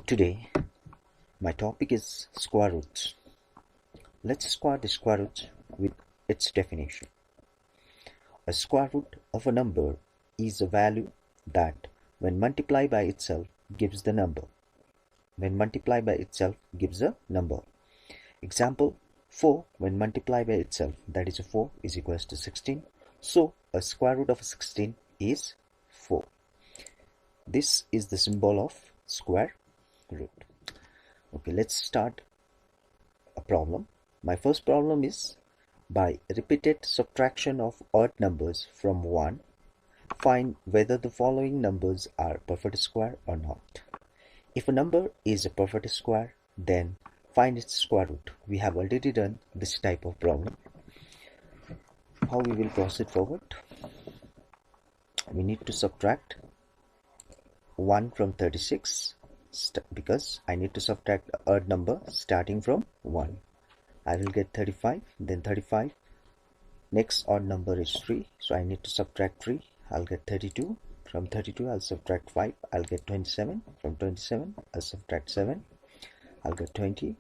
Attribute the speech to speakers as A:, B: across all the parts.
A: Today, my topic is square roots. Let's square the square root with its definition. A square root of a number is a value that, when multiplied by itself, gives the number. When multiplied by itself, gives a number. Example, 4 when multiplied by itself, that is 4 is equals to 16. So, a square root of 16 is 4. This is the symbol of square root. Okay, let's start a problem. My first problem is, by repeated subtraction of odd numbers from 1, find whether the following numbers are perfect square or not. If a number is a perfect square, then find its square root. We have already done this type of problem. How we will proceed forward? We need to subtract 1 from 36 because I need to subtract an odd number starting from 1. I will get 35, then 35. Next odd number is 3, so I need to subtract 3. I'll get 32. From 32, I'll subtract 5. I'll get 27. From 27, I'll subtract 7. I'll get 20.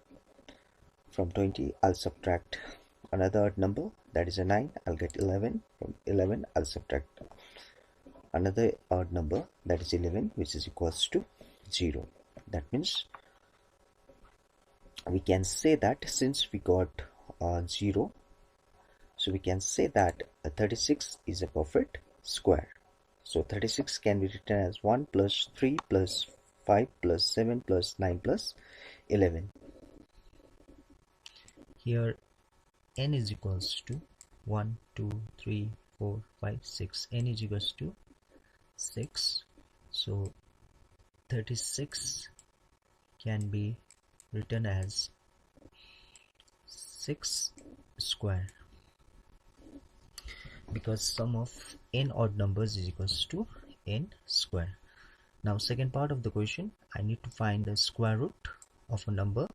A: From 20, I'll subtract another odd number, that is a 9. I'll get 11. From 11, I'll subtract another odd number, that is 11, which is equals to 0. That means we can say that since we got 0, so we can say that 36 is a perfect square. So 36 can be written as 1 plus 3 plus 5 plus 7 plus 9 plus 11. Here n is equals to 1, 2, 3, 4, 5, 6. N is equals to 6. So 36 can be written as 6 square, because sum of n odd numbers is equals to n square. Now second part of the question, I need to find the square root of a number,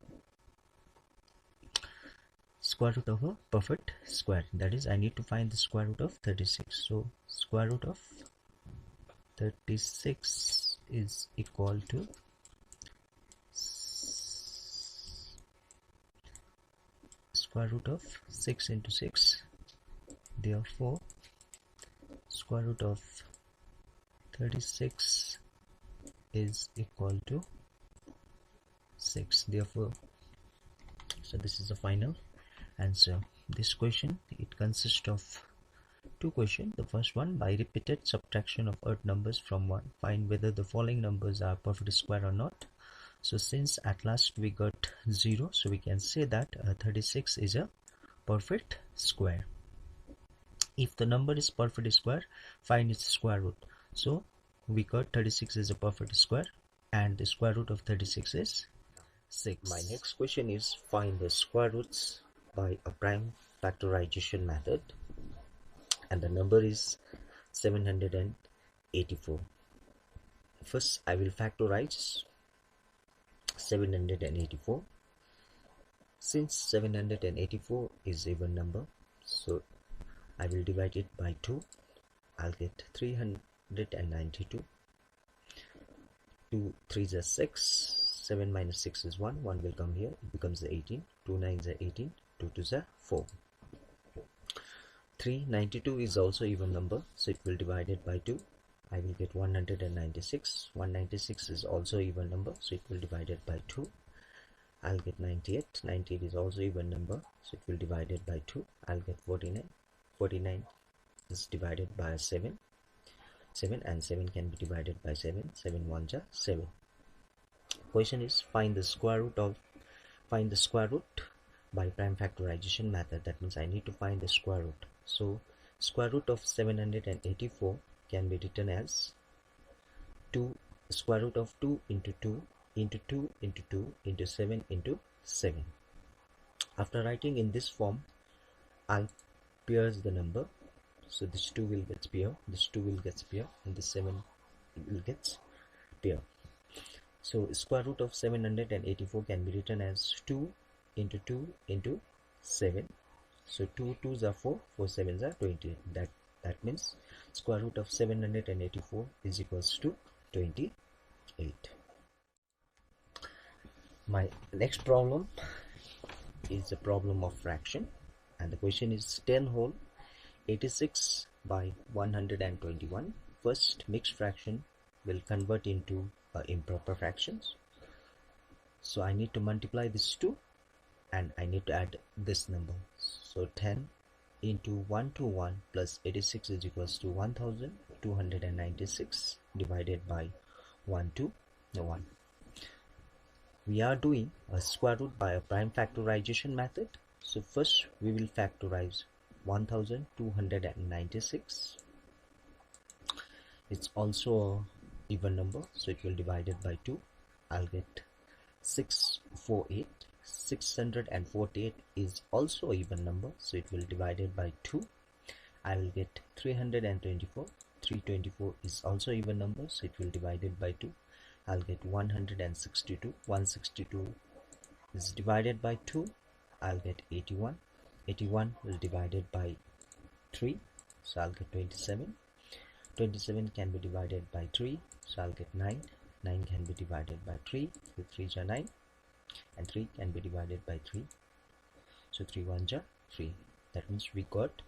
A: square root of a perfect square. That is, I need to find the square root of 36. So square root of 36 is equal to square root of 6 into 6. Therefore, square root of 36 is equal to 6. Therefore, so this is the final answer. This question, it consists of two questions. The first one, by repeated subtraction of odd numbers from 1, find whether the following numbers are perfect square or not. So since at last we got 0, so we can say that 36 is a perfect square. If the number is perfect square, find its square root. So we got 36 is a perfect square and the square root of 36 is 6. My next question is, find the square roots by a prime factorization method, and the number is 784. First, I will factorize 784. Since 784 is even number, so I will divide it by 2. I'll get 392. 2 3s are 6. 7 minus 6 is 1. 1 will come here. It becomes 18. 2 9s are 18. 2 2s are 4. 392 is also even number, so it will divide it by 2. I will get 196. 196 is also even number, so it will divide it by 2. I'll get 98. 98 is also even number, so it will divide it by 2. I'll get 49. 49 is divided by 7. 7 and 7 can be divided by 7. 7 1s are 7. Question is, find the square root by prime factorization method. That means I need to find the square root. So square root of 784 can be written as 2 square root of 2 into 2 into 2 into 2 into 7 into 7. After writing in this form, I'll pairs the number. So this 2 will get pair, this 2 will get pair, and this 7 will get pair. So square root of 784 can be written as 2 into 2 into 7. So 2 2s are 4, 4 7s are 20. That means square root of 784 is equals to 28. My next problem is a problem of fraction, and the question is 10 whole 86 by 121. First mixed fraction will convert into improper fractions. So I need to multiply this 2 and I need to add this number. So 10 into 121 plus 86 is equals to 1296 divided by 121. We are doing a square root by a prime factorization method. So first we will factorize 1296. It's also a even number, so it will divide it by 2. I'll get 648. 648 is also an even number, so it will divide it by 2. I will get 324. 324 is also an even number, so it will divide it by 2. I'll get 162. 162 is divided by 2. I'll get 81. 81 will divide it by 3, so I'll get 27. 27 can be divided by 3, so I'll get 9. 9 can be divided by 3, so 3 are 9, and 3 can be divided by 3, so 3 1s are 3. That means we got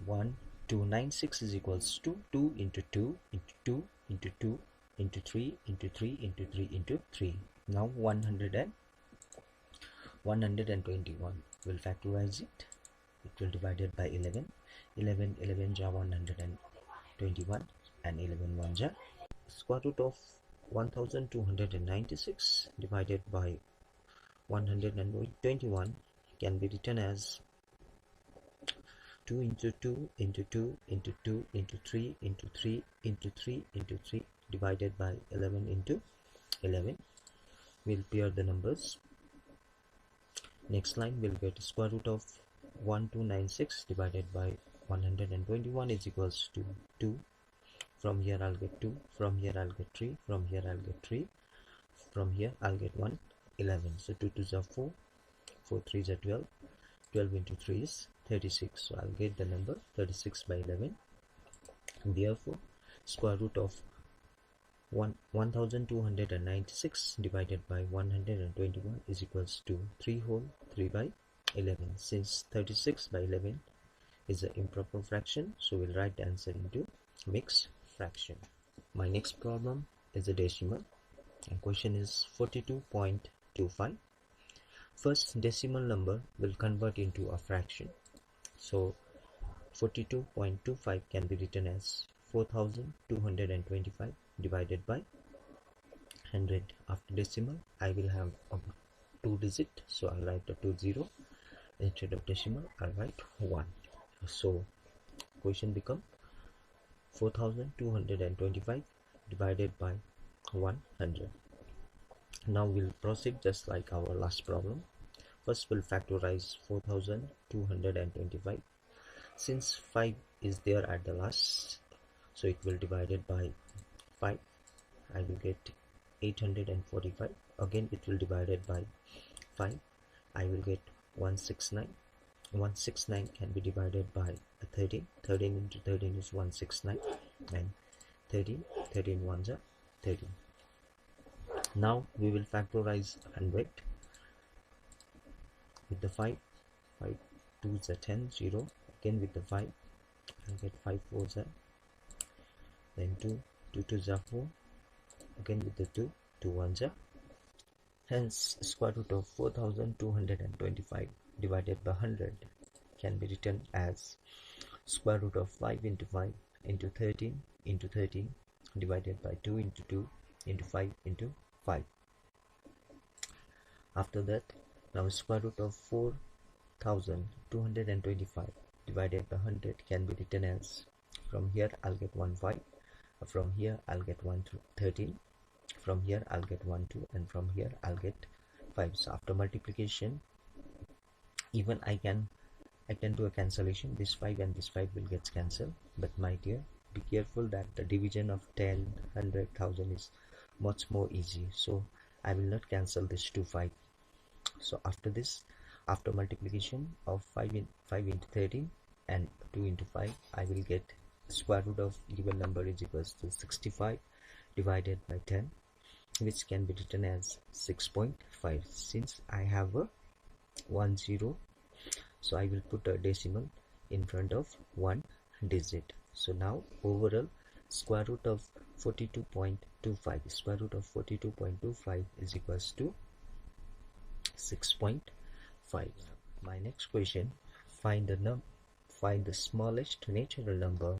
A: 1296 is equals to 2 into 2 into 2 into 2 into 3 into 3 into 3 into 3. Now 121 will factorize it. It will divide it by 11. 11 ja 121 and 11 1 ja. Square root of 1296 divided by 121 can be written as 2 into 2 into 2 into 2 into 3 into 3 into 3 into 3 divided by 11 into 11. We'll pair the numbers. Next line we'll get square root of 1296 divided by 121 is equals to 2. From here I'll get 2, from here I'll get 3, from here I'll get 3, from here I'll get 1, 11. So 2 2s are 4, 4 3s are 12, 12 into 3 is 36. So I'll get the number 36 by 11. Therefore, square root of 1296 divided by 121 is equals to 3 whole 3 by 11. Since 36 by 11 is an improper fraction, so we'll write the answer into mixed fraction. My next problem is a decimal, and question is 42.25. First decimal number will convert into a fraction. So 42.25 can be written as 4225 divided by 100. After decimal I will have a 2 digit, so I'll write a 20. Instead of decimal I'll write 1. So question become 4225 divided by 100. Now we'll proceed just like our last problem. First we'll factorize 4225. Since 5 is there at the last, so it will divide it by 5. I will get 845. Again it will divide it by 5. I will get 169. 169 can be divided by 13. 13 into 13 is 169, and 13 ones are 13. Now we will factorize 100 with the 5. 5 2s are 10, 0. Again with the 5 I'll get 5 4s are, then 2 2s are 4. Again with the 2 1s are. Hence square root of 4225 divided by 100 can be written as square root of 5 into 5 into 13 into 13 divided by 2 into 2 into 5 into 5. After that, now square root of 4225 divided by 100 can be written as, from here I'll get 1 5, from here I'll get 1 13, from here I'll get 1 2, and from here I'll get 5. So after multiplication, even I can do a cancellation. This 5 and this 5 will get cancelled, but my dear, be careful that the division of 10, 100, 1000 is much more easy. So I will not cancel this 2 5. So after this, after multiplication of 5 into 13 and 2 into 5, I will get square root of even number is equals to 65 divided by 10. which can be written as 6.5. Since I have a 10, so I will put a decimal in front of one digit. So now overall square root of 42.25, square root of 42.25 is equals to 6.5. My next question, find the smallest natural number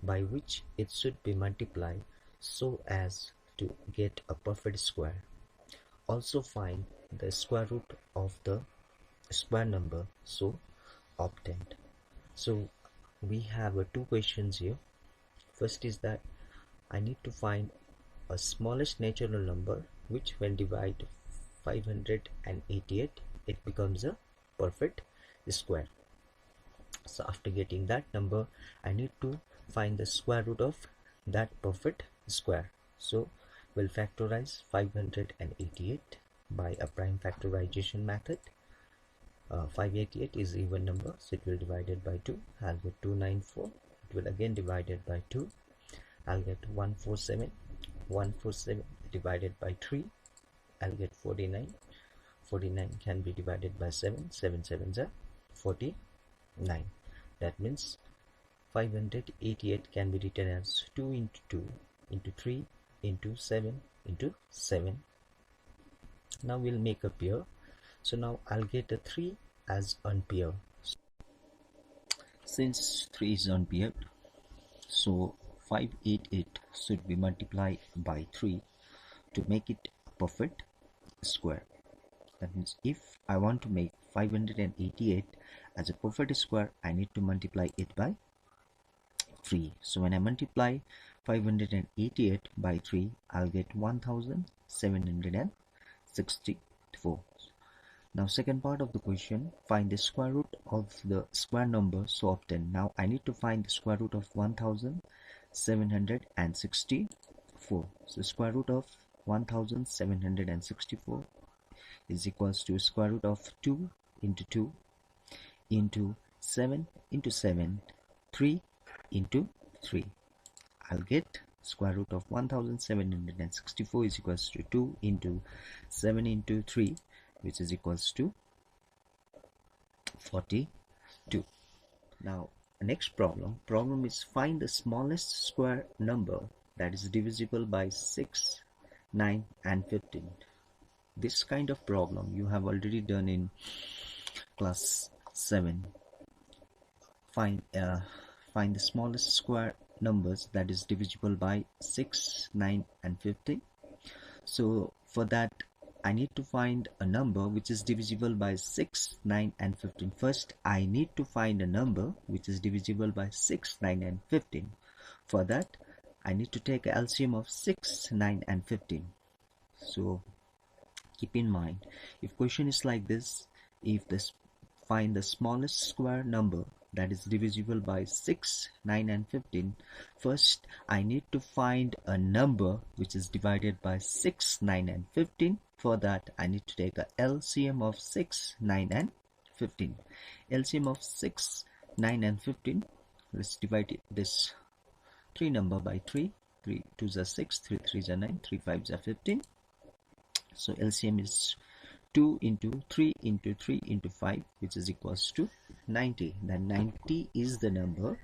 A: by which it should be multiplied so as to get a perfect square. Also find the square root of the square number so obtained. So we have two questions here. First is that I need to find a smallest natural number which when divided 588 it becomes a perfect square. So after getting that number, I need to find the square root of that perfect square. So we'll factorize 588 by a prime factorization method. 588 is even number, so it will divide it by 2. I'll get 294. It will again divide it by 2. I'll get 147. 147 divided by 3. I'll get 49. 49 can be divided by 7. 7 sevens are 49. That means 588 can be written as 2 into 2 into 3 into 7 into 7. Now we'll make a pair. So now I'll get a 3 as unpaired. Since 3 is unpaired, so 588 should be multiplied by 3 to make it a perfect square. That means if I want to make 588 as a perfect square, I need to multiply it by 3. So when I multiply 588 by 3, I'll get 1764. Now second part of the question, find the square root of the square number so obtained. Now I need to find the square root of 1764. So square root of 1764 is equals to square root of 2 into 2 into 7 into 7, 3 into 3. I'll get square root of 1764 is equals to 2 into 7 into 3, which is equals to 42. Now next problem is find the smallest square number that is divisible by 6, 9 and 15. This kind of problem you have already done in class 7. Find the smallest square numbers that is divisible by 6, 9 and 15. So for that I need to find a number which is divisible by 6, 9 and 15. First I need to find a number which is divisible by 6, 9 and 15. For that I need to take an LCM of 6, 9 and 15. So keep in mind, if question is like this, find the smallest square number that is divisible by 6, 9 and 15. First I need to find a number which is divided by 6, 9 and 15. For that I need to take a LCM of 6, 9 and 15. LCM of 6, 9 and 15. Let's divide this 3 number by 3. 3 2s are 6, 3 3s are 9, 3 5s are 15. So LCM is 2 into 3 into 3 into 5, which is equals to 90. Then 90 is the number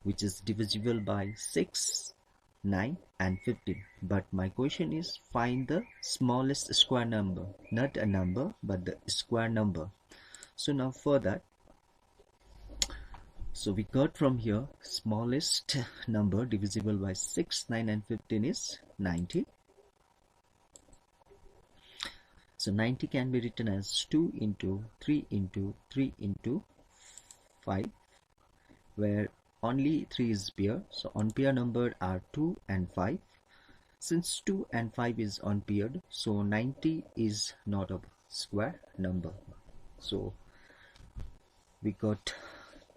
A: which is divisible by 6, 9 and 15. But my question is find the smallest square number, not a number but the square number. So now for that, so we got from here smallest number divisible by 6, 9 and 15 is 90. So 90 can be written as 2 into 3 into 3 into 5, where only 3 is pair. So unpaired number are 2 and 5. Since 2 and 5 is unpaired, so 90 is not a square number. So we got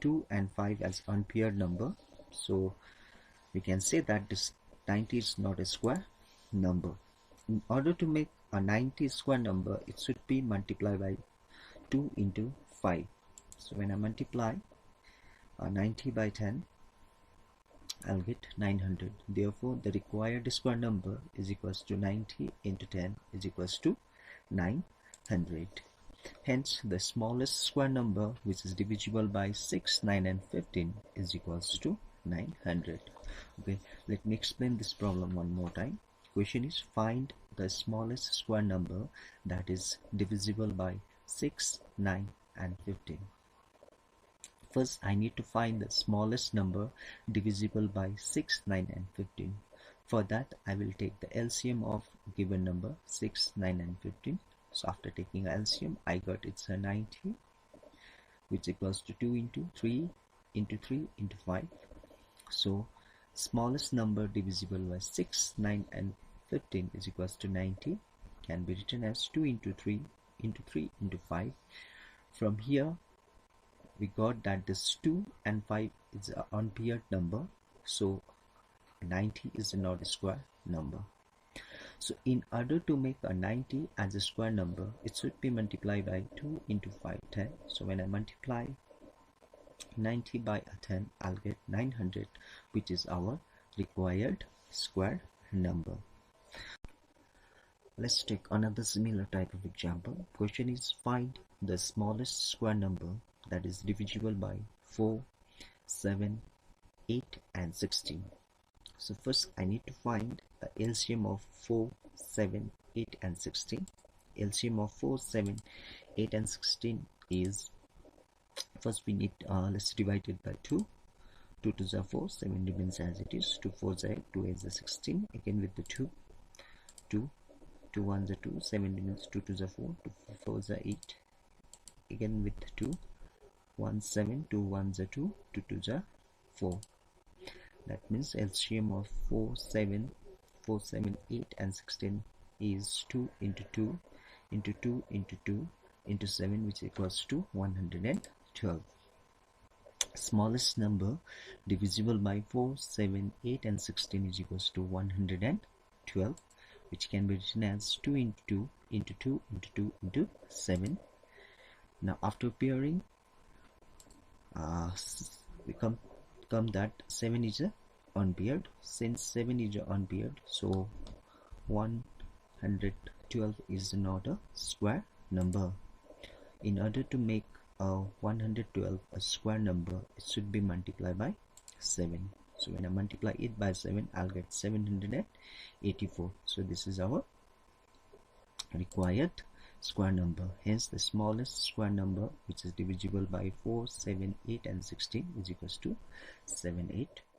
A: 2 and 5 as unpaired number. So we can say that this 90 is not a square number. In order to make a 90 square number, it should be multiplied by 2 into 5. So when I multiply 90 by 10, I'll get 900. Therefore, the required square number is equals to 90 into 10 is equals to 900. Hence, the smallest square number which is divisible by 6, 9 and 15 is equals to 900. Okay, let me explain this problem one more time. Question is, find the smallest square number that is divisible by 6, 9 and 15. First, I need to find the smallest number divisible by 6, 9 and 15. For that, I will take the LCM of given number 6, 9 and 15. So after taking LCM, I got it's a 90, which equals to 2 into 3 into 3 into 5. So smallest number divisible by 6, 9 and 15 is equals to 90, can be written as 2 into 3 into 3 into 5. From here, we got that this 2 and 5 is an unpaired number, so 90 is not a square number. So in order to make a 90 as a square number, it should be multiplied by 2 into 5, 10. So when I multiply 90 by 10, I'll get 900, which is our required square number. Let's take another similar type of example. Question is, find the smallest square number that is divisible by 4, 7, 8 and 16. So first I need to find the LCM of 4, 7, 8 and 16. LCM of 4, 7, 8 and 16 is, first we need, let's divide it by 2. 2 to the 4, 7 remains as it is. 2 4 is 8, 2 8 is 16. Again with the 2, 2, 2 1 is 2, 7 remains. 2 to the 4, 2 4 is 8. Again with 2, 1 7, 2 1 is 2, 2 2 is 4. That means LCM of 4, 7, 8 and 16 is 2 into 2 into 2 into 2 into 7, which equals to 112. Smallest number divisible by 4, 7, 8 and 16 is equals to 112, which can be written as 2 into 2 into 2 into 2 into 7. Now after pairing, we come that 7 is unpaired. Since 7 is unpaired, so 112 is not a square number. In order to make 112 a square number, it should be multiplied by 7. So when I multiply it by 7, I'll get 784. So this is our required square number. Hence the smallest square number which is divisible by 4, 7, 8 and 16 is equals to 784.